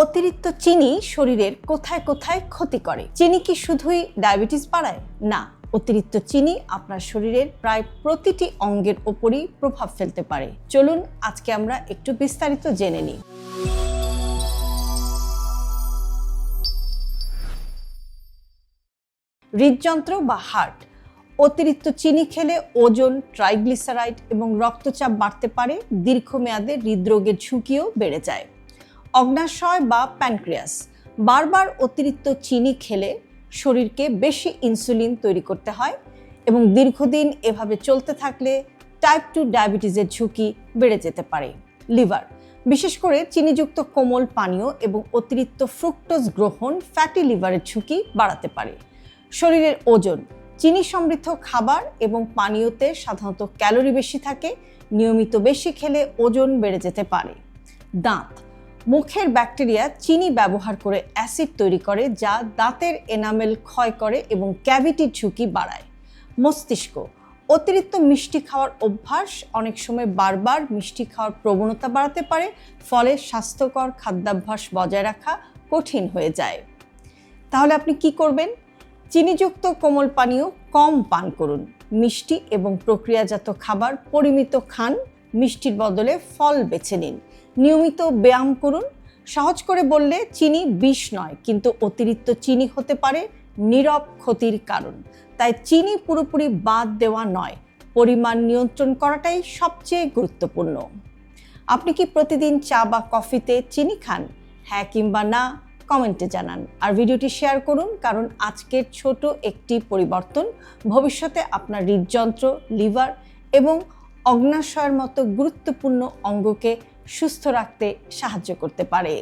অতিরিক্ত চিনি শরীরের কোথায় কোথায় ক্ষতি করে? চিনি কি শুধুই ডায়াবেটিস বাড়ায়? না, অতিরিক্ত চিনি আপনার শরীরের প্রায় প্রতিটি অঙ্গের ওপরই প্রভাব ফেলতে পারে। চলুন আজকে আমরা একটু বিস্তারিত জেনে নিই। হৃদযন্ত্র বা হার্ট। অতিরিক্ত চিনি খেলে ওজন, ট্রাইগ্লিসারাইড এবং রক্তচাপ বাড়তে পারে। দীর্ঘমেয়াদে হৃদরোগের ঝুঁকিও বেড়ে যায়। অগ্ন্যাশয় বা প্যানক্রিয়াস। বারবার অতিরিক্ত চিনি খেলে শরীরকে বেশি ইনসুলিন তৈরি করতে হয় এবং দীর্ঘদিন এভাবে চলতে থাকলে টাইপ 2 ডায়াবেটিসের ঝুঁকি বেড়ে যেতে পারে। লিভার। বিশেষ করে চিনিযুক্ত কোমল পানীয় এবং অতিরিক্ত ফ্রুক্টোজ গ্রহণ ফ্যাটি লিভারের ঝুঁকি বাড়াতে পারে। শরীরের ওজন। চিনি সমৃদ্ধ খাবার এবং পানীয়তে সাধারণত ক্যালোরি বেশি থাকে। নিয়মিত বেশি খেলে ওজন বেড়ে যেতে পারে। দাঁত। মুখের ব্যাকটেরিয়া চিনি ব্যবহার করে অ্যাসিড তৈরি করে, যা দাঁতের এনামেল ক্ষয় করে এবং ক্যাভিটির ঝুঁকি বাড়ায়। মস্তিষ্ক। অতিরিক্ত মিষ্টি খাওয়ার অভ্যাস অনেক সময় বারবার মিষ্টি খাওয়ার প্রবণতা বাড়াতে পারে, ফলে স্বাস্থ্যকর খাদ্যাভ্যাস বজায় রাখা কঠিন হয়ে যায়। তাহলে আপনি কি করবেন? চিনিযুক্ত কোমল পানীয় কম পান করুন। মিষ্টি এবং প্রক্রিয়াজাত খাবার পরিমিত খান। মিষ্টির বদলে ফল বেছে নিন। নিয়মিত ব্যায়াম করুন। সহজ করে বললে, চিনি বিষ নয়, কিন্তু অতিরিক্ত চিনি হতে পারে নীরব ক্ষতির কারণ। তাই চিনি পুরোপুরি বাদ দেওয়া নয়, পরিমাণ নিয়ন্ত্রণ করাটাই সবচেয়ে গুরুত্বপূর্ণ। আপনি কি প্রতিদিন চা বা কফিতে চিনি খান? হ্যাঁ কিংবা না কমেন্টে জানান। আর ভিডিওটি শেয়ার করুন, কারণ আজকের ছোট একটি পরিবর্তন ভবিষ্যতে আপনার হৃদযন্ত্র, লিভার এবং অগ্ন্যাশয়ের মতো গুরুত্বপূর্ণ অঙ্গকে সুস্থ রাখতে সাহায্য করতে পারে।